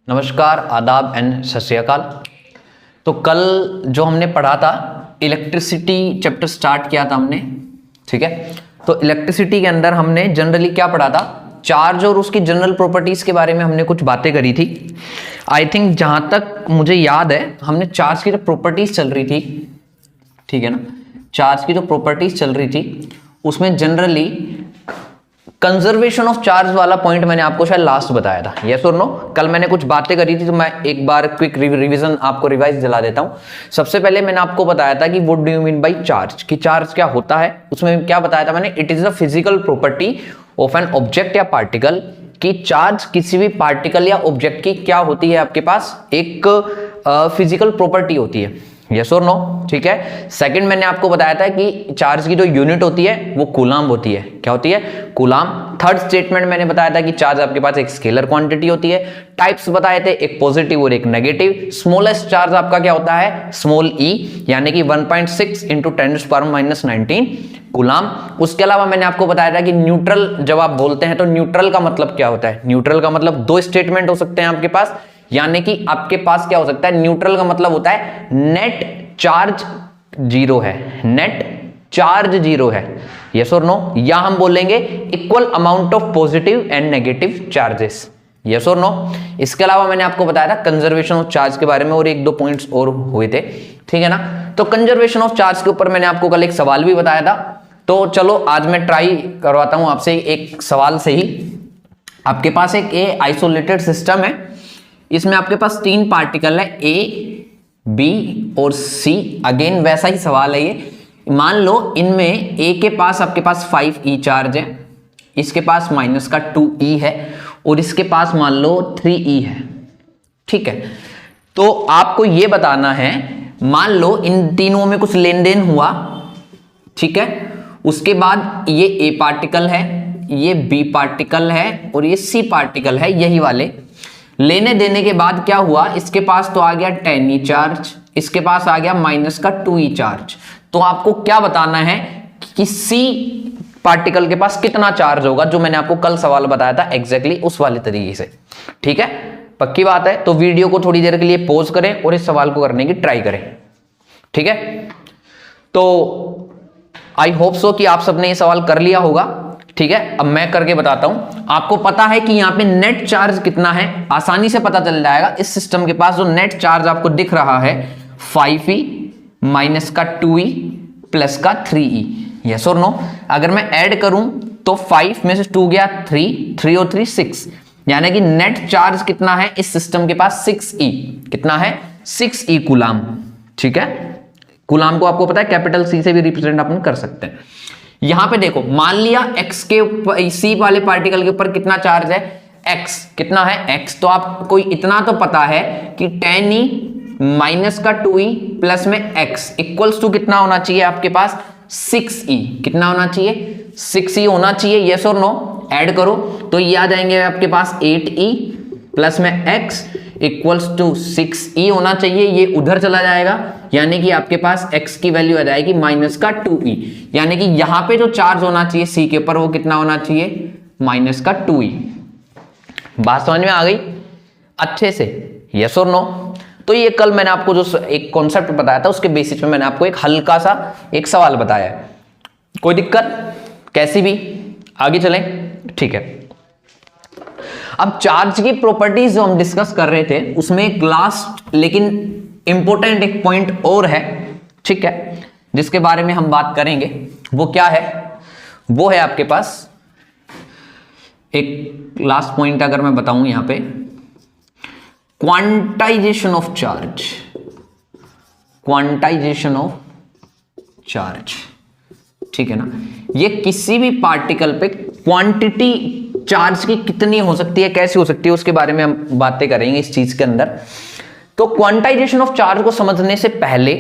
नमस्कार, आदाब एंड सत श्री अकाल। तो कल जो हमने पढ़ा था इलेक्ट्रिसिटी चैप्टर स्टार्ट किया था हमने, ठीक है। तो इलेक्ट्रिसिटी के अंदर हमने जनरली क्या पढ़ा था, चार्ज और उसकी जनरल प्रॉपर्टीज के बारे में हमने कुछ बातें करी थी। आई थिंक जहां तक मुझे याद है हमने चार्ज की जो प्रॉपर्टीज चल रही थी, ठीक है ना, चार्ज की जो प्रॉपर्टीज चल रही थी उसमें जनरली कंजर्वेशन ऑफ चार्ज वाला पॉइंट मैंने आपको शायद लास्ट बताया था, यस और नो। कल मैंने कुछ बातें करी थी तो मैं एक बार क्विक रिवीजन आपको रिवाइज दिला देता हूं। सबसे पहले मैंने आपको बताया था कि what do you mean by charge, कि चार्ज क्या होता है। उसमें क्या बताया था मैंने, it is a physical property of an object या पार्टिकल, कि चार्ज किसी भी पार्टिकल या ऑब्जेक्ट की क्या होती है, आपके पास एक फिजिकल प्रॉपर्टी होती है, यस और नो, ठीक है। सेकंड मैंने आपको बताया था कि चार्ज की जो यूनिट होती है वो कूलाम होती है, क्या होती है, कूलाम। थर्ड स्टेटमेंट मैंने बताया था कि चार्ज आपके पास एक स्केलर क्वांटिटी होती है। टाइप्स बताए थे, एक पॉजिटिव और एक नेगेटिव। स्मॉलेस्ट चार्ज आपका क्या होता है, स्मॉल ई, यानी कि 1.6 इंटू 10⁻⁻19 कूलाम। उसके अलावा मैंने आपको बताया था कि न्यूट्रल जब आप बोलते हैं तो न्यूट्रल का मतलब क्या होता है। न्यूट्रल का मतलब दो स्टेटमेंट हो सकते हैं आपके पास, यानी कि आपके पास क्या हो सकता है, न्यूट्रल का मतलब होता है नेट चार्ज जीरो है, नेट चार्ज जीरो है, यस और नो। या हम बोलेंगे equal amount of positive and negative charges, yes और नो। इसके अलावा मैंने आपको बताया था कंजर्वेशन ऑफ चार्ज के बारे में और एक दो पॉइंट्स और हुए थे, ठीक है ना। तो कंजर्वेशन ऑफ चार्ज के ऊपर मैंने आपको कल एक सवाल भी बताया था, तो चलो आज मैं ट्राई करवाता हूं आपसे एक सवाल से ही। आपके पास एक आइसोलेटेड सिस्टम है, इसमें आपके पास तीन पार्टिकल है, ए, बी और सी। अगेन वैसा ही सवाल है ये। मान लो इनमें ए के पास आपके पास 5e चार्ज है, इसके पास माइनस का 2e है और इसके पास मान लो 3e है, ठीक है। तो आपको ये बताना है, मान लो इन तीनों में कुछ लेन देन हुआ, ठीक है। उसके बाद ये ए पार्टिकल है, ये बी पार्टिकल है और ये सी पार्टिकल है, यही वाले। लेने देने के बाद क्या हुआ, इसके पास तो आ गया 10e चार्ज, इसके पास आ गया माइनस का 2e चार्ज। तो आपको क्या बताना है कि सी पार्टिकल के पास कितना चार्ज होगा, जो मैंने आपको कल सवाल बताया था एग्जैक्टली उस वाले तरीके से, ठीक है। पक्की बात है। तो वीडियो को थोड़ी देर के लिए पॉज करें और इस सवाल को करने की ट्राई करें, ठीक है। तो आई होप सो कि आप सबने ये सवाल कर लिया होगा, ठीक है। अब मैं करके बताता हूं। आपको पता है कि यहां पे नेट चार्ज कितना है, आसानी से पता चल जाएगा। इस सिस्टम के पास जो नेट चार्ज आपको दिख रहा है 5e माइनस का 2e प्लस का 3e, यस और नो। अगर मैं ऐड करूं तो 5 में से 2 गया 3 और 3 6, यानी कि नेट चार्ज कितना है इस सिस्टम के पास 6e। कितना है, 6e कूलाम, ठीक है। कूलाम को आपको पता है कैपिटल सी से भी रिप्रेजेंट अपन कर सकते हैं। यहां पे देखो, मान लिया x के ऊपर, सी वाले पार्टिकल के ऊपर कितना चार्ज है, x कितना है, x। तो आपको इतना तो पता है कि 10e माइनस का 2e प्लस में x इक्वल्स टू कितना होना चाहिए आपके पास, 6e। कितना होना चाहिए, 6e होना चाहिए, यस और नो। ऐड करो तो ये आ जाएंगे आपके पास 8e प्लस में x इक्वल्स टू 6e होना चाहिए, ये उधर चला जाएगा, यानी कि आपके पास x की वैल्यू आ जाएगी माइनस का 2e। यानी कि यहां पे जो चार्ज होना चाहिए सी के ऊपर वो कितना होना चाहिए, माइनस का 2e। बात समझ में आ गई अच्छे से, यस और नो। तो ये कल मैंने आपको जो एक कॉन्सेप्ट बताया था उसके बेसिस पे मैंने आपको एक हल्का सा एक सवाल बताया है। कोई दिक्कत कैसी भी, आगे चलें, ठीक है। अब चार्ज की प्रॉपर्टीज जो हम डिस्कस कर रहे थे उसमें एक लास्ट लेकिन इंपॉर्टेंट एक पॉइंट और है, ठीक है, जिसके बारे में हम बात करेंगे। वो क्या है, वो है आपके पास एक लास्ट पॉइंट अगर मैं बताऊं यहां पे, quantization of charge. Quantization of charge, ठीक है ना। ये किसी भी पार्टिकल पे क्वांटिटी चार्ज की कितनी हो सकती है, कैसी हो सकती है, उसके बारे में हम बातें करेंगे इस चीज के अंदर। तो क्वांटाइजेशन ऑफ चार्ज को समझने से पहले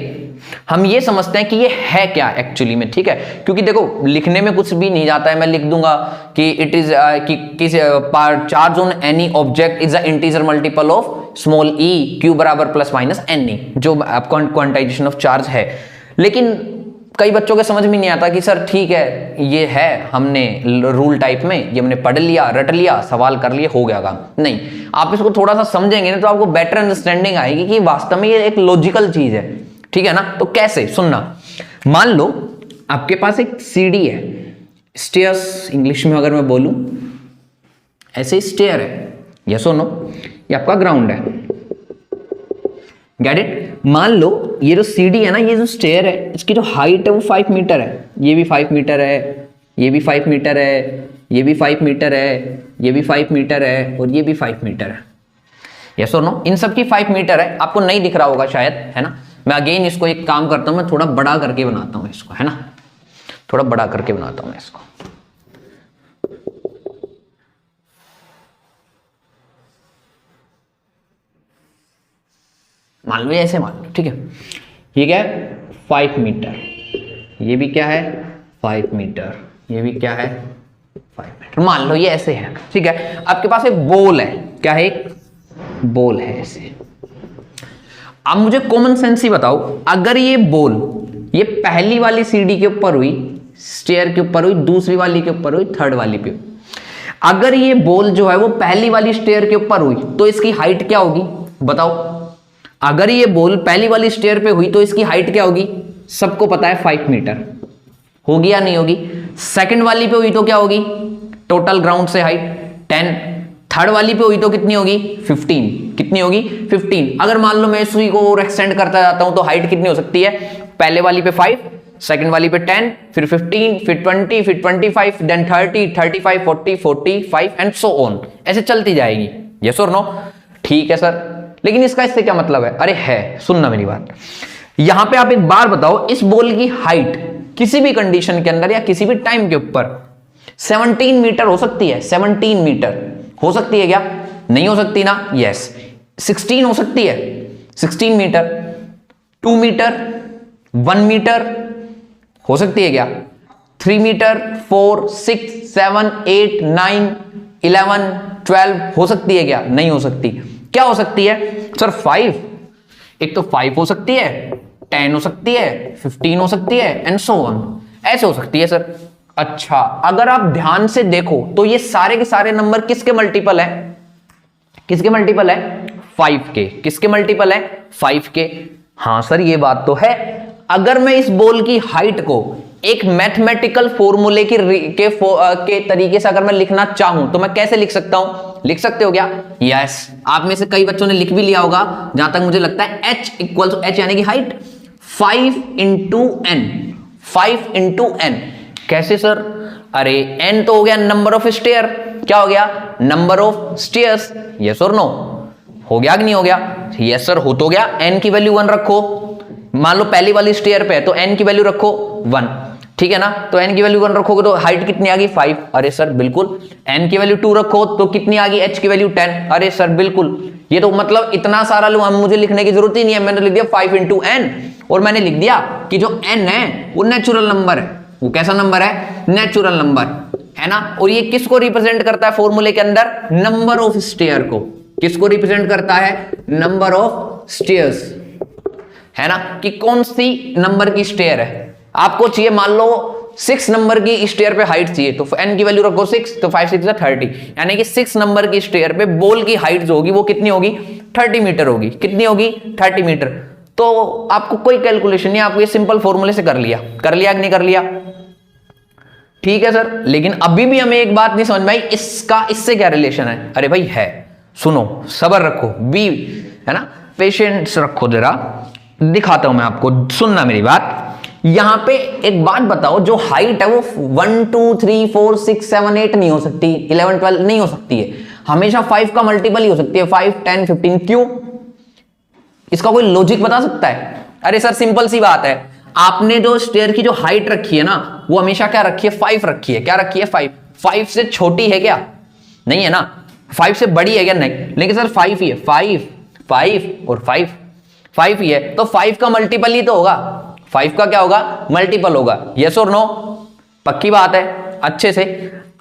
हम ये समझते हैं कि ये है क्या एक्चुअली में, ठीक है। क्योंकि देखो लिखने में कुछ भी नहीं जाता है, मैं लिख दूंगा कि इट इज कि charge on any object is a integer multiple of small E Q बराबर प्लस माइनस एन ई, जो क्वांटाइजेशन ऑफ चार्ज है। लेकिन कई बच्चों के समझ में नहीं आता कि सर ठीक है ये है हमने रूल टाइप में, ये हमने पढ़ लिया, रट लिया, सवाल कर लिए, हो गया काम। नहीं, आप इसको थोड़ा सा समझेंगे ना तो आपको बेटर अंडरस्टैंडिंग आएगी कि वास्तव में ये एक लॉजिकल चीज है, ठीक है ना। तो कैसे, सुनना। मान लो आपके पास एक सीढ़ी है, स्टेयर्स इंग्लिश में अगर मैं बोलूं, ऐसे स्टेयर है, यस और नो, ये आपका ग्राउंड है, गेट इट। मान लो ये जो सीढ़ी है ना, ये जो स्टेयर है, इसकी जो हाइट है वो 5 मीटर है, ये भी 5 मीटर है, ये भी 5 मीटर है, ये भी 5 मीटर है, ये भी 5 मीटर है, और ये भी 5 मीटर है, यस और नो। इन सब की 5 मीटर है, आपको नहीं दिख रहा होगा शायद, है ना। मैं अगेन इसको एक काम करता हूं, मैं थोड़ा बड़ा करके बनाता हूं इसको, है ना, थोड़ा बड़ा करके बनाता हूं मैं इसको। मान लो ऐसे, मान लो, ठीक है, ये क्या है 5 मीटर, ये भी क्या है 5 मीटर, ये भी क्या है 5 मीटर, मान लो ये ऐसे है, ठीक है। आपके पास एक बॉल है, क्या है, एक बॉल है ऐसे। अब मुझे कॉमन सेंस ही बताओ, अगर ये बॉल ये पहली वाली सीढ़ी के ऊपर हुई, स्टेयर के ऊपर हुई, दूसरी वाली के ऊपर हुई, थर्ड वाली पे, अगर ये बॉल जो है वो पहली वाली स्टेयर के ऊपर हुई तो इसकी हाइट क्या होगी बताओ। अगर ये बॉल पहली वाली स्टेयर पे हुई तो इसकी हाइट क्या होगी, सबको पता है 5 मीटर होगी या नहीं होगी। सेकंड वाली पे हुई तो क्या होगी, टोटल ग्राउंड से हाइट 10, थर्ड वाली पे हुई तो कितनी होगी 15, कितनी होगी 15। अगर मान लो मैं इसी को और एक्सटेंड करता जाता हूं तो हाइट कितनी हो सकती है, पहले वाली पे 5, सेकंड वाली पे 10, फिर 15, फिर 20, फिर 25, देन 30, 35, 40, 45 एंड सो ऑन, ऐसे चलती जाएगी, यस और नो। ठीक है सर, लेकिन इसका इससे क्या मतलब है, अरे है, सुनना मेरी बात। यहां पे आप एक बार बताओ, इस बॉल की हाइट किसी भी कंडीशन के अंदर या किसी भी टाइम के ऊपर 17 मीटर हो सकती है, 17 मीटर हो सकती है क्या, नहीं हो सकती ना, यस। 16 हो सकती है, 16 मीटर, 2 मीटर, 1 मीटर हो सकती है क्या, 3 मीटर, 4, 6, 7, 8, 9, 11, 12 हो सकती है क्या, नहीं हो सकती। क्या हो सकती है सर 5, एक तो 5 हो सकती है, 10 हो सकती है, 15 हो सकती है एंड सो ऑन, ऐसे हो सकती है सर। अच्छा, अगर आप ध्यान से देखो तो ये सारे के सारे नंबर किसके मल्टीपल है, किसके मल्टीपल है 5 के, किसके मल्टीपल है 5 के। हां सर ये बात तो है। अगर मैं इस बॉल की हाइट को एक मैथमेटिकल फॉर्मूले के तरीके से अगर मैं लिखना चाहूं तो मैं कैसे लिख सकता हूं, लिख सकते हो क्या, यस। आप में से कई बच्चों ने लिख भी लिया होगा, जहां तक मुझे लगता है h इक्वल टू h यानी कि height 5 into n, 5 into n। कैसे सर, अरे n तो हो गया नंबर ऑफ स्टेयर, क्या हो गया नंबर ऑफ स्टेयर्स, यस और नो, हो गया कि नहीं हो गया, यस सर हो तो गया। n की वैल्यू 1 रखो, मान लो पहली वाली स्टेयर पे है तो n की वैल्यू रखो 1, ठीक है ना, तो n की वैल्यू 1 रखोगे तो हाइट कितनी आ गई 5, अरे सर बिल्कुल। n की वैल्यू 2 रखो तो कितनी आ गई, h की वैल्यू 10, अरे सर बिल्कुल। ये तो मतलब इतना सारा लो, मुझे लिखने की जरूरत ही नहीं है, मैंने लिख दिया 5 इंटू n, और मैंने लिख दिया कि जो n है वो नेचुरल नंबर है, वो कैसा नंबर है, नेचुरल नंबर, है ना। और ये किसको रिप्रेजेंट करता है फॉर्मूले के अंदर, नंबर ऑफ स्टेयर को, किसको रिप्रेजेंट करता है, नंबर ऑफ स्टेयर्स, है ना, कि कौन सी नंबर की स्टेयर है। आपको चाहिए मान लो 6 नंबर की स्टेयर पे हाइट चाहिए तो n की वैल्यू रखो 6, तो 5 6 30, यानी कि 6 नंबर की स्टेयर पे बॉल की हाइट जो होगी वो कितनी होगी 30 मीटर होगी, कितनी होगी 30 मीटर। तो आपको कोई कैलकुलेशन नहीं, आपको ये सिंपल फॉर्मूले से कर लिया कि नहीं कर लिया, ठीक है सर। लेकिन अभी भी हमें एक बात नहीं समझ में आई, इसका इससे क्या रिलेशन है। अरे भाई है, सुनो, सब्र रखो, बी है ना, पेशेंस रखो जरा, दिखाता हूं मैं आपको, सुनना मेरी बात। यहां पे एक बात बताओ, जो हाइट है वो 1 2 3 4 6 7 8 नहीं हो सकती, 11 12 नहीं हो सकती है, हमेशा 5 का मल्टीपल ही हो सकती है, 5 10 15। क्यों, इसका कोई लॉजिक बता सकता है। अरे सर सिंपल सी बात है, आपने जो स्टेयर की जो हाइट रखी है ना वो हमेशा क्या रखी है 5 रखी है, क्या रखी है 5, 5 से छोटी है क्या, नहीं है ना, 5 से बड़ी है क्या, नहीं, लेकिन सर 5 ही है, 5 5 और 5 5 ही है, तो 5 का मल्टीपल ही तो होगा, 5 का क्या होगा मल्टीपल होगा, यस और नो, पक्की बात है अच्छे से।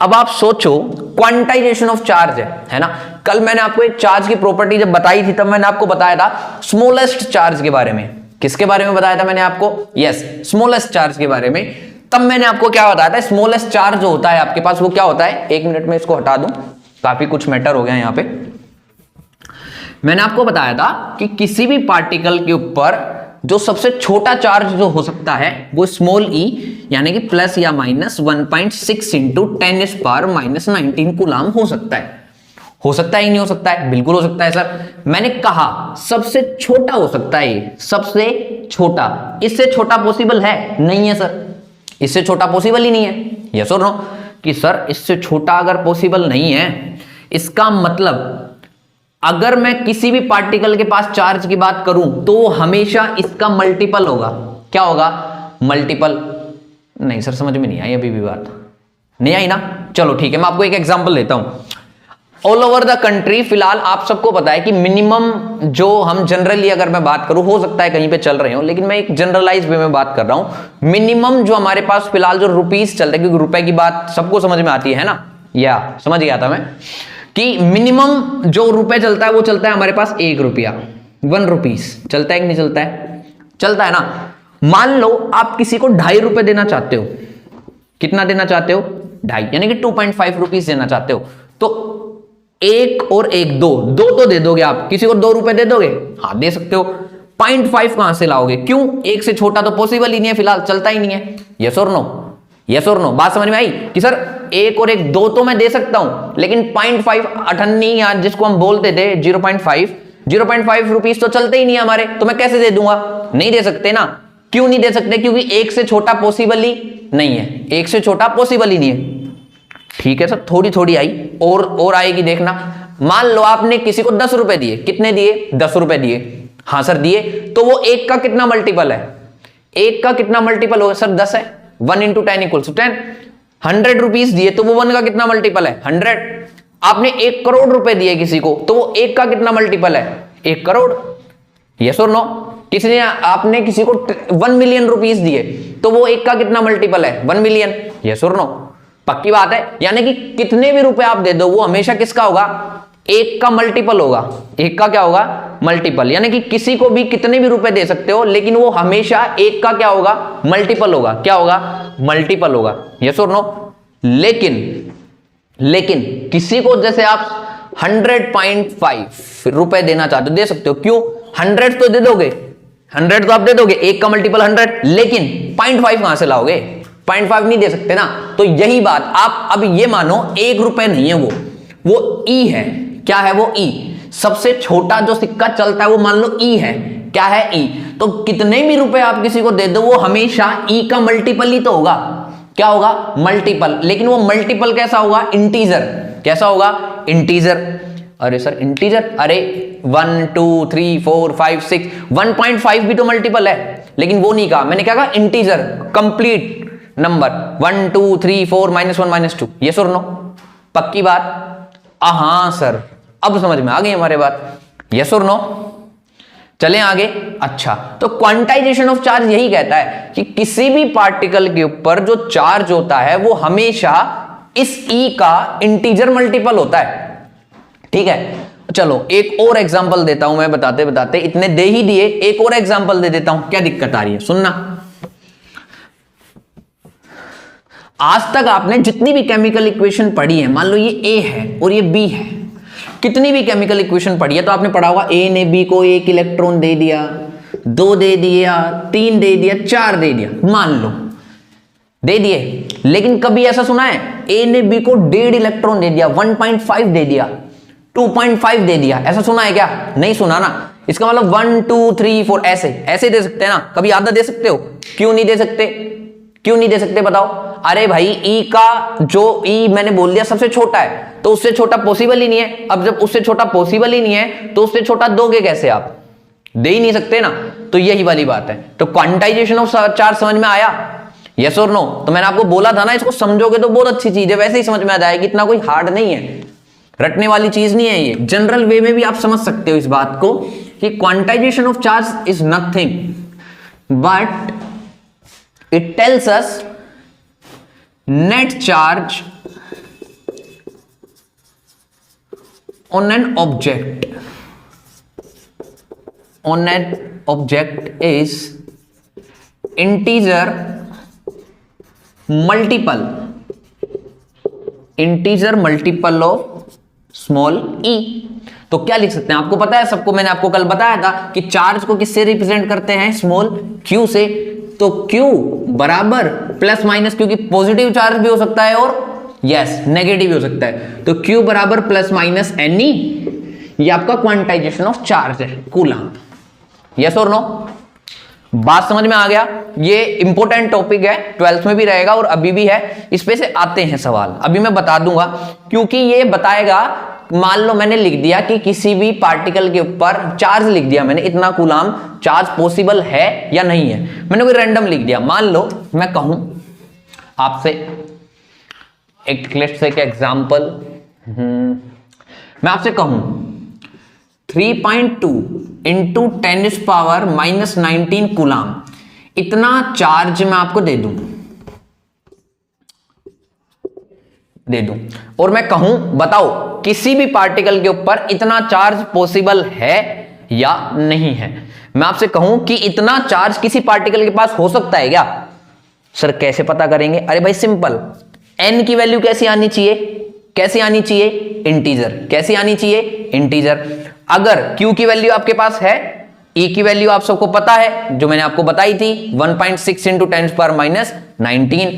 अब आप सोचो क्वांटाइजेशन ऑफ चार्ज है ना, कल मैंने आपको एक चार्ज की प्रॉपर्टी जब बताई थी तब मैंने आपको बताया था स्मॉलेस्ट चार्ज के बारे में, किसके बारे में बताया था मैंने आपको? यस, स्मॉलेस्ट चार्ज के बारे में। तब मैंने आपको क्या बताया था, स्मॉलेस्ट चार्ज जो होता है आपके पास वो क्या होता है, 1 मिनट में इसको हटा दूं, काफी कुछ मैटर हो गया यहां पे। मैंने आपको बताया था कि किसी भी पार्टिकल के ऊपर जो सबसे छोटा चार्ज जो हो सकता है वो स्मॉल ई, यानी कि प्लस या माइनस 1.6 इंटू 10⁻⁻19 कूलाम हो सकता है। हो सकता है ही नहीं हो सकता है? बिल्कुल हो सकता है सर। मैंने कहा सबसे छोटा हो सकता है ये, सबसे छोटा। इससे छोटा पॉसिबल है? नहीं है सर, इससे छोटा पॉसिबल ही नहीं है। यस और नो? कि सर इससे छोटा अगर पॉसिबल नहीं है, इसका मतलब अगर मैं किसी भी पार्टिकल के पास चार्ज की बात करूं तो हमेशा इसका मल्टीपल होगा। क्या होगा? मल्टीपल। नहीं सर समझ में नहीं आई, अभी भी बात नहीं आई ना? चलो ठीक है, मैं आपको एक एग्जांपल देता हूं। ऑल ओवर द कंट्री, फिलहाल आप सबको पता है कि मिनिमम जो हम जनरली अगर मैं बात करूं, हो सकता है कहीं पे चल रहे हो, लेकिन मैं एक जनरलाइज वे में बात कर रहा हूं। मिनिमम जो हमारे पास फिलहाल जो रुपीस चल रहे हैं, क्योंकि रुपए की बात सबको समझ में आती है ना, या समझ गया था मैं कि मिनिमम जो रुपए चलता है वो चलता है हमारे पास 1 रुपया, 1 रुपीस चलता है कि नहीं चलता है? चलता है ना। मान लो आप किसी को 2.5 रुपए देना चाहते हो। कितना देना चाहते हो? 2.5, यानी कि 2.5 रुपीस देना चाहते हो। तो 1 और 1 2 तो दे दोगे आप। किसी को 2 रुपए दे दोगे? हाँ दे सकते हो। 0.5 कहां से लाओगे? क्यों? 1 से छोटा तो पॉसिबल ही नहीं है, फिलहाल चलता ही नहीं है। यस और नो? यस और नो? बात समझ में आई कि सर 1 और 1 2 तो मैं दे सकता हूं, लेकिन 0.5 अठन्नी या जिसको हम बोलते थे 0.5 रुपीस तो चलते ही नहीं है हमारे, तो मैं कैसे दे दूंगा? नहीं दे सकते ना। क्यों नहीं दे सकते? क्योंकि 1 से छोटा पॉसिबल ही नहीं है। 1 से छोटा पॉसिबल ही नहीं है। ठीक है सर, थोड़ी थोड़ी आई और आएगी, देखना। मान लो आपने किसी को 10 रुपए दिए। कितने दिए? 10 रुपए दिए। हाँ सर दिए, तो वो 1 का कितना मल्टीपल है? 1 का कितना मल्टीपल होगा सर? 10 है। 1 इंटू 10 इक्वल्स टू 10। 100 रुपीस दिए तो वो 1 का कितना मल्टीपल है? 100। आपने 1 करोड़ रुपए दिए किसी को, तो वो 1 का कितना मल्टीपल है? 1 करोड़। यस और नो? किसी ने आपने किसी को 1 मिलियन रुपीस दिए, तो वो 1 का कितना मल्टीपल है? 1 मिलियन। यस और नो? पक्की बात है। यानी कि कितने भी रुपए आप दे दो वो हमेशा किसका होगा? 1 का मल्टीपल होगा। 1 का क्या होगा? मल्टीपल। यानी कि किसी को भी कितने भी रुपए दे सकते हो, लेकिन वो हमेशा 1 का क्या होगा? मल्टीपल होगा। क्या होगा? मल्टीपल होगा। यस और नो? लेकिन किसी को जैसे आप 100.5 रुपए देना चाहते हो, दे सकते हो। क्यों? 100 तो दे दोगे, 100 तो आप दे दोगे, 1 का मल्टीपल 100, लेकिन 0.5 कहां से लाओगे? 0.5 नहीं दे सकते ना। तो यही बात, आप अब ये मानो 1 रुपए नहीं है वो ई है। क्या है वो? ई। सबसे छोटा जो सिक्का चलता है वो मान लो ई है। क्या है? ई। तो कितने भी रुपए आप किसी को दे दो वो हमेशा ई का मल्टीपल ही तो होगा। क्या होगा? मल्टीपल। लेकिन वो मल्टीपल कैसा होगा? इंटीजर। कैसा होगा? इंटीजर। अरे सर इंटीजर, अरे 1 2 3 4 5 6 1.5 भी तो मल्टीपल है, लेकिन वो नहीं कहा मैंने। क्या कहा? Integer, complete number. 1 2 3 4 -1 -2। यस और नो? पक्की बात? हाँ सर, अब समझ में आ गई हमारे बात। यस और नो? चलें आगे। अच्छा, तो क्वांटाइजेशन ऑफ चार्ज यही कहता है कि किसी भी पार्टिकल के ऊपर जो चार्ज होता है वो हमेशा इस ई का इंटीजर मल्टीपल होता है। ठीक है, चलो एक और एग्जांपल देता हूं मैं। बताते बताते इतने दे ही दिए, एक और एग्जांपल दे देता हूं। क्या दिक्कत आ रही है? सुनना। आज तक आपने जितनी भी केमिकल इक्वेशन पढ़ी है, मान लो ये ए है और ये बी है, कितनी भी केमिकल इक्वेशन पढ़ी है तो आपने पढ़ा होगा ए ने बी को 1 इलेक्ट्रॉन दे दिया, 2 दे दिया, 3 दे दिया, 4 दे दिया, मान लो दे दिए। लेकिन कभी ऐसा सुना है ए ने बी को 1.5 इलेक्ट्रॉन दे दिया, 1.5 दे दिया, 2.5 दे दिया? ऐसा सुना है क्या? नहीं सुना ना। इसका मतलब 1 2 3 4 ऐसे दे सकते हैं ना। कभी आधा दे सकते हो? क्यों नहीं दे सकते? क्यों नहीं दे सकते बताओ? अरे भाई ई का जो ई मैंने बोल दिया सबसे छोटा है, तो उससे छोटा पॉसिबल ही नहीं है। अब जब उससे छोटा पॉसिबल ही नहीं है तो उससे छोटा दोगे कैसे? आप दे ही नहीं सकते ना। तो यही वाली बात है। तो क्वांटाइजेशन ऑफ चार्ज समझ में आया? यस और नो? तो मैंने आपको बोला था ना, इसको समझोगे तो बहुत अच्छी चीज है, वैसे ही समझ में आ जाएगी। इतना कोई हार्ड नहीं है, रटने वाली चीज नहीं है ये। जनरल वे में भी आप समझ सकते हो इस बात को कि quantization of charge is nothing but it tells us net charge on an object, on an object is integer multiple of small E. तो क्या लिख सकते हैं, आपको पता है सबको, मैंने आपको कल बताया था कि चार्ज को किससे रिप्रेजेंट करते हैं, स्मॉल क्यू से। तो क्यू बराबर प्लस माइनस, क्योंकि पॉजिटिव चार्ज भी हो सकता है और यस नेगेटिव भी हो सकता है। तो क्यू बराबर प्लस माइनस एन ई, ये आपका क्वांटाइजेशन ऑफ चार्ज है, कूलम। यस और नो, बात समझ में आ गया। ये इंपॉर्टेंट टॉपिक है, 12th में भी रहेगा और अभी भी है, इस पे से आते हैं सवाल, अभी मैं बता दूंगा, क्योंकि ये बताएगा। मान लो मैंने लिख दिया कि किसी भी पार्टिकल के ऊपर चार्ज लिख दिया मैंने, इतना कूलम चार्ज पॉसिबल है या नहीं है, मैंने कोई रैंडम लिख दिया। मान लो मैं कहूं आपसे एक लेट्स से एग्जांपल, मैं आपसे कहूं 3.2 इंटू 10⁻⁻19 कूलम, इतना चार्ज मैं आपको दे दूं और मैं कहूं बताओ किसी भी पार्टिकल के ऊपर इतना चार्ज पॉसिबल है या नहीं है। मैं आपसे कहूं कि इतना चार्ज किसी पार्टिकल के पास हो सकता है क्या? सर कैसे पता करेंगे? अरे भाई सिंपल, n की वैल्यू कैसी आनी चाहिए, इंटीजर। कैसी आनी चाहिए? इंटीजर। अगर q की वैल्यू आपके पास है, e की वैल्यू आप सबको पता है जो मैंने आपको बताई थी 1.6 इंटू 10⁻⁻19,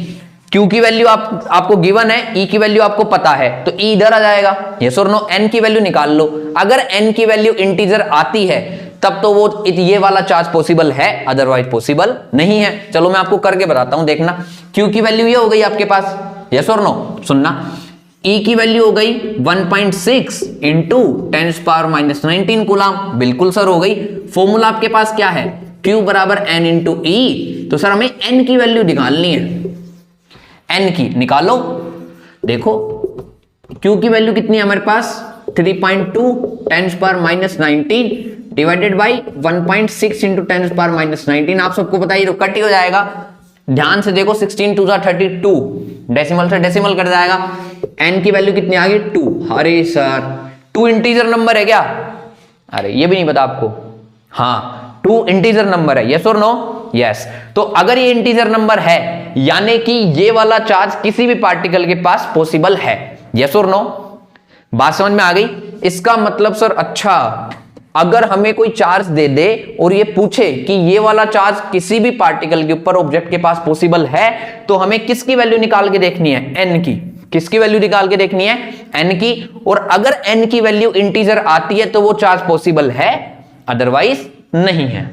q की वैल्यू आपको गिवन है, e की वैल्यू आपको पता है, तो e इधर आ जाएगा। यस और नो, n की वैल्यू निकाल लो। अगर n की वैल्यू इंटीजर आती है तब तो वो ये वाला चार्ज पॉसिबल है, अदरवाइज पॉसिबल नहीं है। चलो मैं आपको करके बताता हूं, देखना। q की वैल्यू ये हो गई आपके पास, यस और नो, सुनना। e की वैल्यू हो गई 1.6 इंटू 10⁻⁻19 कूलम, बिल्कुल सर हो गई। फॉर्मूला आपके पास क्या है, q बराबर n इंटू ई। तो सर हमें n की वैल्यू निकालनी है, n की निकालो। देखो q की वैल्यू कितनी है हमारे पास, 3.2 10⁻⁻19 डिवाइडेड बाई 1.6 इंटू 10⁻⁻19। आप सबको पता ही, कट ही हो जाएगा। ध्यान से देखो, 16 2 32, डेसिमल से डेसिमल कट जाएगा। n की वैल्यू कितनी आ गई, 2। अरे सर 2 इंटीजर नंबर है क्या? अरे ये भी नहीं पता आपको? हाँ 2 इंटीजर नंबर है, यस और नो? यस। तो अगर ये इंटीजर नंबर है यानी कि ये वाला चार्ज किसी भी पार्टिकल के पास पॉसिबल है, यस और नो? बात समझ में आ गई? इसका मतलब सर, अच्छा अगर हमें कोई चार्ज दे दे और ये पूछे कि ये वाला चार्ज किसी भी पार्टिकल के ऊपर ऑब्जेक्ट के पास पॉसिबल है, तो हमें किसकी वैल्यू निकाल के देखनी है, n की। किसकी वैल्यू निकाल के देखनी है, n की। और अगर n की वैल्यू इंटीजर आती है तो वो चार्ज पॉसिबल है, अदरवाइज नहीं है।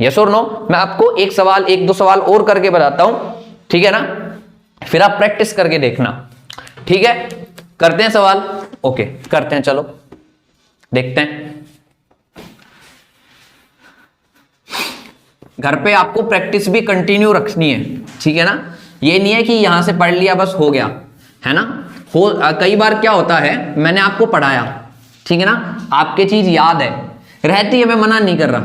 यस और नो? मैं आपको एक दो सवाल और करके बताता हूं, ठीक है ना? फिर आप प्रैक्टिस करके देखना, ठीक है? करते हैं सवाल, ओके करते हैं, चलो देखते हैं। घर पे आपको प्रैक्टिस भी कंटिन्यू रखनी है, ठीक है ना? ये नहीं है कि यहां से पढ़ लिया बस हो गया, है ना? कई बार क्या होता है, मैंने आपको पढ़ाया, ठीक है ना, आपके चीज याद है, रहती है, मैं मना नहीं कर रहा,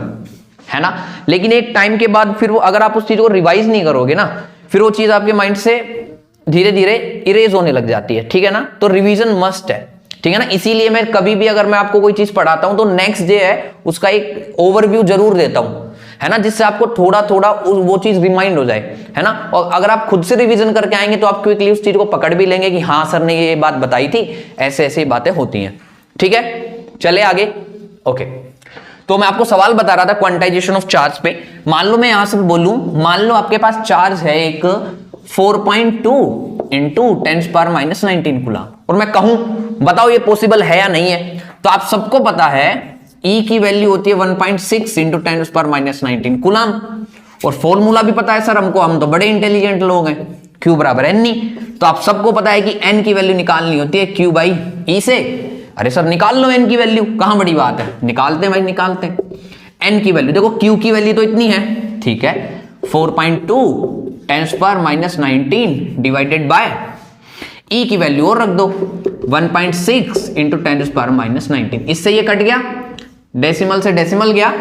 है ना? लेकिन एक टाइम के बाद फिर वो, अगर आप उस चीज को रिवाइज नहीं करोगे ना, फिर वो चीज आपके माइंड से धीरे धीरे इरेज होने लग जाती है, ठीक है ना? तो रिवीजन मस्ट है, ठीक है ना? इसीलिए मैं कभी भी अगर मैं आपको कोई चीज पढ़ाता हूं तो नेक्स्ट डे है उसका एक ओवरव्यू जरूर देता हूं, है ना, जिससे आपको थोड़ा थोड़ा वो चीज रिमाइंड हो जाए, है ना? और अगर आप खुद से रिवीजन करके आएंगे तो आप क्विकली उस चीज को पकड़ भी लेंगे कि हाँ सर ने ये बात बताई थी, ऐसे ऐसी बातें होती हैं, ठीक है? चले आगे, ओके। तो मैं आपको सवाल बता रहा था क्वांटाइजेशन ऑफ चार्ज पे। मान लो मैं यहां से बोलूं, मान लो आपके पास चार्ज है एक 4.2 इंटू 10⁻⁻19 कूलम, और मैं कहूं बताओ ये पॉसिबल है या नहीं है, तो आप सबको पता है E की वैल्यू होती है 1.6 इंटू 10⁻⁻19 कूलम, और फॉर्मूला भी पता है सर हमको, हम तो बड़े इंटेलिजेंट लोग हैं, Q बराबर n। तो आप सबको पता है कि n की वैल्यू निकालनी होती है Q बाई E से। अरे सर निकाल लो n की वैल्यू, कहां बड़ी बात है, निकालते हैं भाई, निकालते हैं। n की वैल्यू देखो, Q की वैल्यू तो इतनी है, ठीक है, 4.2 10⁻⁻19 डिवाइडेड बाय E की वैल्यू और रख दो 1.6 इंटू 10⁻⁻19, इससे ये कट गया, डेसिमल से डेसिमल गया,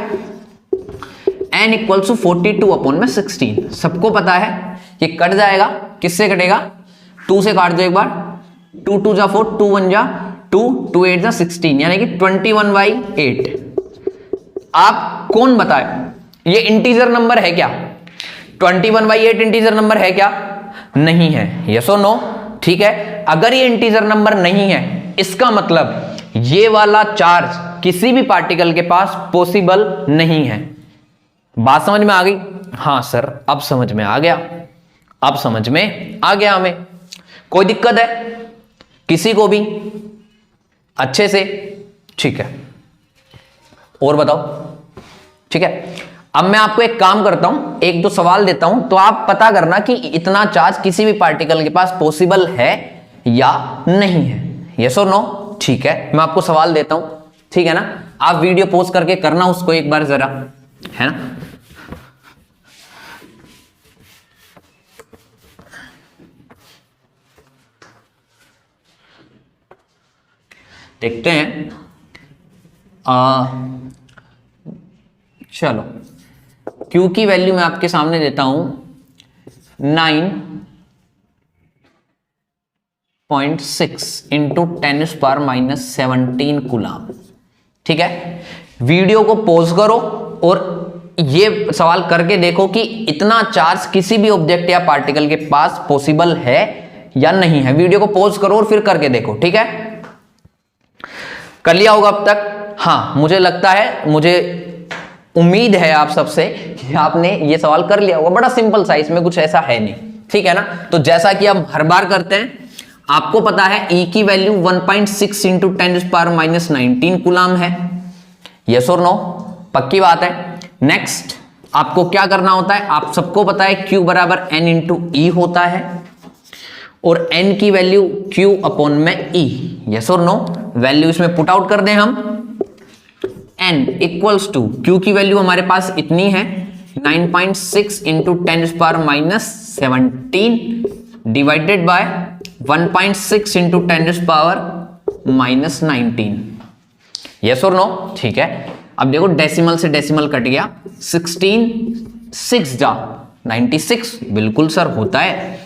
n इक्वल टू 42/16। सबको पता है ये कट जाएगा, किससे कटेगा, 2 से काट दो एक बार, 2 2 जा 4, 2 1 जा 2, 2 8 जा 16, यानी कि 21/8। आप कौन बताए, ये इंटीजर नंबर है क्या? 21/8 इंटीजर नंबर है क्या? नहीं है। यस और नो? ठीक है, अगर ये इंटीजर नंबर नहीं है, इसका मतलब ये वाला चार्ज किसी भी पार्टिकल के पास पॉसिबल नहीं है। बात समझ में आ गई? हाँ सर, अब समझ में आ गया, अब समझ में आ गया हमें। कोई दिक्कत है किसी को भी? अच्छे से? ठीक है, और बताओ। ठीक है, अब मैं आपको एक काम करता हूं, एक दो सवाल देता हूं, तो आप पता करना कि इतना चार्ज किसी भी पार्टिकल के पास पॉसिबल है या नहीं है। यस और नो? ठीक है, मैं आपको सवाल देता हूं, ठीक है ना? आप वीडियो पॉज करके करना उसको एक बार जरा, है ना? देखते हैं। चलो, Q की वैल्यू मैं आपके सामने देता हूं 9.6 इंटू 10⁻⁻17 कूलाम। ठीक है, वीडियो को पॉज करो और ये सवाल करके देखो कि इतना चार्ज किसी भी ऑब्जेक्ट या पार्टिकल के पास पॉसिबल है या नहीं है। वीडियो को पॉज करो और फिर करके देखो। ठीक है, कर लिया होगा अब तक? हाँ, मुझे लगता है, मुझे उम्मीद है आप सबसे कि आपने ये सवाल कर लिया होगा। बड़ा सिंपल सा, इसमें कुछ ऐसा है नहीं। ठीक है ना? तो जैसा कि हम हर बार करते हैं, आपको पता है E की वैल्यू 1.6 इंटू 10⁻⁻19 कूलाम है। यस और नो? पक्की बात है। नेक्स्ट आपको क्या करना होता है? आप सबको पता है Q बराबर N इंटू E होता है, और N की वैल्यू Q अपॉन में E। यस और नो? वैल्यू इसमें पुट आउट कर दें हम। N इक्वल्स टू, Q की वैल्यू हमारे पास इतनी है 9.6 into 10⁻⁻17 divided by 1.6 into 10⁻⁻19। Yes और नो? ठीक है, अब देखो डेसिमल से डेसिमल कट गया, 16 6 जा 96। बिल्कुल सर, होता है।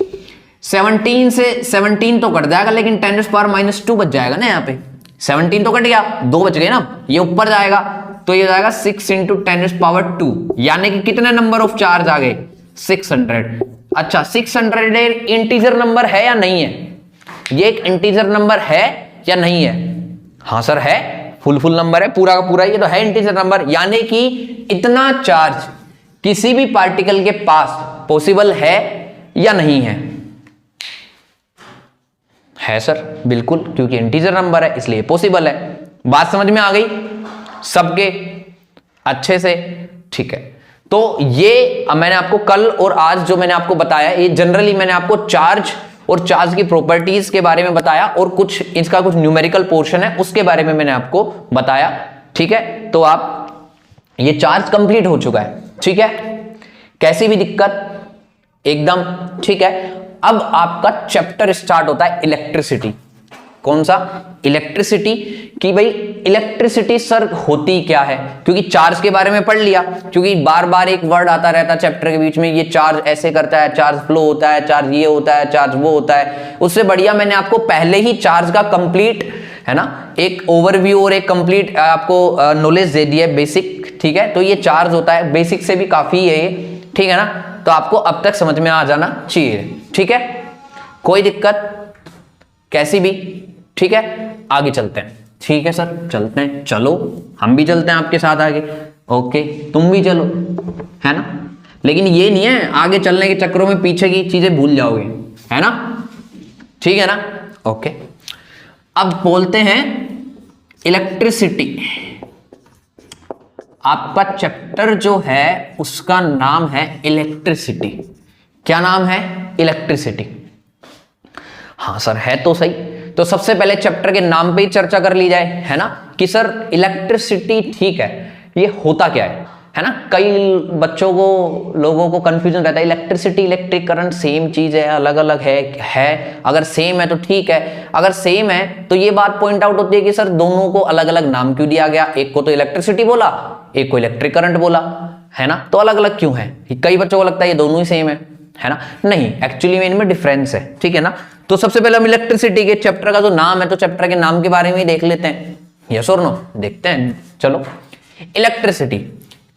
17 से 17 तो कट जाएगा, लेकिन 10⁻⁻2 बच जाएगा ना। यहाँ पे 17 तो कट गया, 2 बच गए ना, ये ऊपर जाएगा, तो ये जाएगा 6 इंटू 10⁻2, यानी कि कितने नंबर ऑफ चार्ज आ गए? 600। अच्छा, 600 इंटीजर नंबर है या नहीं है? ये एक इंटीजर नंबर है या नहीं है? हाँ सर है, फुल नंबर है, पूरा का पूरा, ये तो है इंटीजर नंबर। यानी कि इतना चार्ज किसी भी पार्टिकल के पास पॉसिबल है या नहीं है? है सर, बिल्कुल, क्योंकि इंटीजर नंबर है इसलिए पॉसिबल है। बात समझ में आ गई सबके अच्छे से? ठीक है, तो ये मैंने आपको कल और आज जो मैंने आपको बताया, ये जनरली मैंने आपको चार्ज और चार्ज की प्रॉपर्टीज के बारे में बताया, और कुछ इसका कुछ न्यूमेरिकल पोर्शन है उसके बारे में मैंने आपको बताया। ठीक है, तो आप ये चार्ज कंप्लीट हो चुका है। ठीक है, कैसी भी दिक्कत एकदम ठीक है। अब आपका चैप्टर स्टार्ट होता है इलेक्ट्रिसिटी। कौन सा? इलेक्ट्रिसिटी। कि भाई इलेक्ट्रिसिटी सर होती क्या है? क्योंकि चार्ज के बारे में पढ़ लिया, क्योंकि बार बार एक वर्ड आता रहता है चैप्टर के बीच में, ये चार्ज ऐसे करता है, चार्ज फ्लो होता है, चार्ज ये होता है, चार्ज वो होता है। उससे बढ़िया मैंने आपको पहले ही चार्ज का कंप्लीट, है ना, एक ओवरव्यू और एक कंप्लीट आपको नॉलेज दे दिया है, बेसिक। ठीक है, तो ये चार्ज होता है, बेसिक से भी काफी है ये। ठीक है ना? तो आपको अब तक समझ में आ जाना चाहिए। ठीक है, कोई दिक्कत कैसी भी? ठीक है, आगे चलते हैं। ठीक है सर, चलते हैं। चलो, हम भी चलते हैं आपके साथ आगे। ओके, तुम भी चलो, है ना? लेकिन ये नहीं है आगे चलने के चक्करों में पीछे की चीजें भूल जाओगे, है ना? ठीक है ना? ओके, अब बोलते हैं इलेक्ट्रिसिटी। आपका चैप्टर जो है उसका नाम है इलेक्ट्रिसिटी। क्या नाम है? इलेक्ट्रिसिटी। हाँ सर, है तो सही। तो सबसे पहले चैप्टर के नाम पे ही चर्चा कर ली जाए, है ना, कि सर इलेक्ट्रिसिटी ठीक है, ये होता क्या है ना? कई बच्चों को, लोगों को कंफ्यूजन रहता है, इलेक्ट्रिसिटी इलेक्ट्रिक करंट सेम चीज है, अलग अलग है? अगर सेम है तो ठीक है, अगर सेम है तो ये बात पॉइंट आउट होती है कि सर दोनों को अलग अलग नाम क्यों दिया गया? एक को तो इलेक्ट्रिसिटी बोला, एक को इलेक्ट्रिक करंट बोला, है ना? तो अलग अलग क्यों है? कई बच्चों को लगता है ये दोनों ही सेम है ना? नहीं, एक्चुअली में इनमें डिफरेंस है। ठीक है ना? तो सबसे पहले हम इलेक्ट्रिसिटी के चैप्टर का जो नाम है, तो चैप्टर के नाम के बारे में ही देख लेते हैं। यस और नो? देखते हैं, चलो। इलेक्ट्रिसिटी,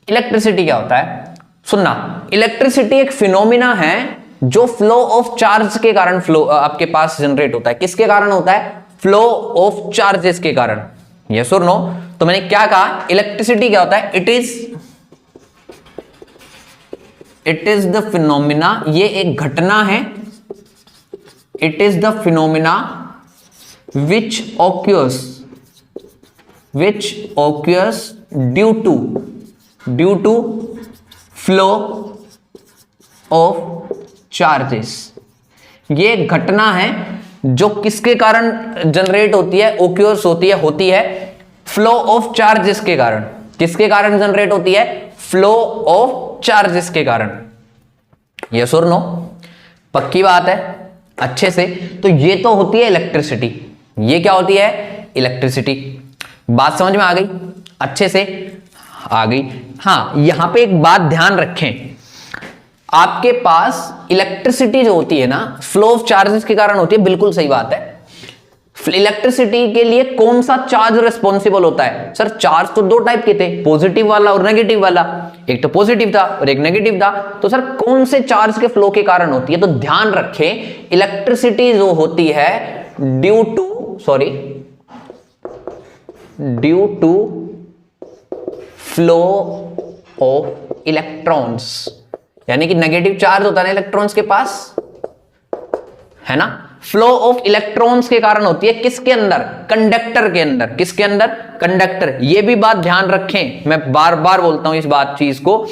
इलेक्ट्रिसिटी क्या होता है, सुनना, इलेक्ट्रिसिटी एक फिनोमिना है जो फ्लो ऑफ चार्ज के कारण फ्लो आपके पास जनरेट होता है। किसके कारण होता है, फ्लो ऑफ चार्जेस के कारण, यस और नो। तो मैंने क्या कहा, इलेक्ट्रिसिटी क्या होता है, इट इज द फिनोमिना, ये एक घटना है, it is the phenomena which occurs due to flow of charges। ये एक घटना है जो किसके कारण जनरेट होती है, occurs होती है फ्लो ऑफ चार्जेस के कारण। किसके कारण जनरेट होती है, फ्लो ऑफ चार्जेस के कारण, यस और नो, पक्की बात है अच्छे से। तो ये तो होती है इलेक्ट्रिसिटी, ये क्या होती है, इलेक्ट्रिसिटी। बात समझ में आ गई, अच्छे से आ गई। हाँ, यहां पे एक बात ध्यान रखें, आपके पास इलेक्ट्रिसिटी जो होती है ना, फ्लो ऑफ चार्जेस के कारण होती है, बिल्कुल सही बात है। इलेक्ट्रिसिटी के लिए कौन सा चार्ज रिस्पॉन्सिबल होता है, सर चार्ज तो दो टाइप के थे, पॉजिटिव वाला और नेगेटिव वाला, एक तो पॉजिटिव था और एक नेगेटिव था। तो सर कौन से चार्ज के फ्लो के कारण होती है, तो ध्यान रखें इलेक्ट्रिसिटी जो होती है due to flow of electrons, यानी कि नेगेटिव चार्ज होता है ना इलेक्ट्रॉन्स के पास, है ना, फ्लो ऑफ इलेक्ट्रॉन्स के कारण होती है। किसके अंदर, कंडक्टर के अंदर। किसके अंदर, कंडक्टर। ये भी बात ध्यान रखें, मैं बार बार बोलता हूं इस बात चीज को।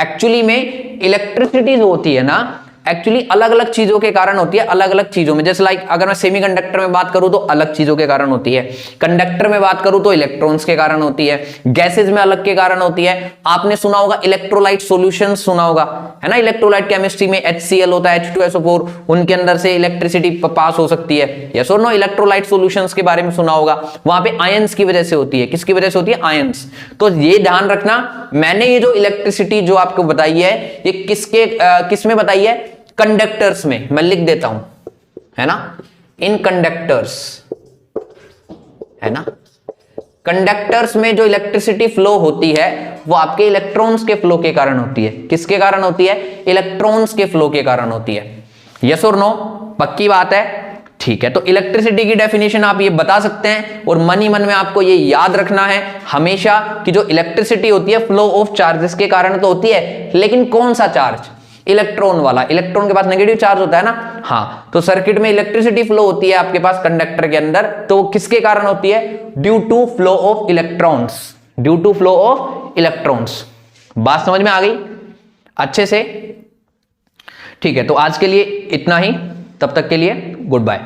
एक्चुअली में इलेक्ट्रिसिटी जो होती है ना, एक्चुअली अलग अलग चीजों के कारण होती है, अलग अलग चीजों में। जैसे लाइक अगर मैं सेमीकंडक्टर में बात करूं तो अलग चीजों के कारण होती है, कंडक्टर में बात करूं तो इलेक्ट्रॉन्स के कारण होती है, गैसेज में अलग के कारण होती है। आपने सुना होगा इलेक्ट्रोलाइट सॉल्यूशंस, सुना होगा है ना, इलेक्ट्रोलाइट केमिस्ट्री में HCl होता है, H2SO4, उनके अंदर से इलेक्ट्रिसिटी पास हो सकती है, यस और नो। इलेक्ट्रोलाइट सॉल्यूशंस के बारे में सुना होगा, वहां पे आयंस की वजह से होती है। किसकी वजह से होती है, आयंस। तो ये ध्यान रखना, मैंने ये जो इलेक्ट्रिसिटी जो आपको बताई है, ये किसमें बताई है, कंडक्टर्स में। मैं लिख देता हूं, है ना, इन कंडक्टर्स, है ना, कंडक्टर्स में जो इलेक्ट्रिसिटी फ्लो होती है वो आपके इलेक्ट्रॉन्स के फ्लो के कारण होती है। किसके कारण होती है, इलेक्ट्रॉन्स के फ्लो के कारण होती है, यस और नो, पक्की बात है, ठीक है। तो इलेक्ट्रिसिटी की डेफिनेशन आप ये बता सकते हैं, और मन ही मन में आपको ये याद रखना है हमेशा कि जो इलेक्ट्रिसिटी होती है फ्लो ऑफ चार्जेस के कारण तो होती है, लेकिन कौन सा चार्ज, इलेक्ट्रॉन वाला। इलेक्ट्रॉन के पास नेगेटिव चार्ज होता है ना, हाँ, तो सर्किट में इलेक्ट्रिसिटी फ्लो होती है आपके पास कंडक्टर के अंदर, तो किसके कारण होती है, due to flow of electrons, due to flow of electrons. बात समझ में आ गई अच्छे से, ठीक है। तो आज के लिए इतना ही, तब तक के लिए गुड बाय।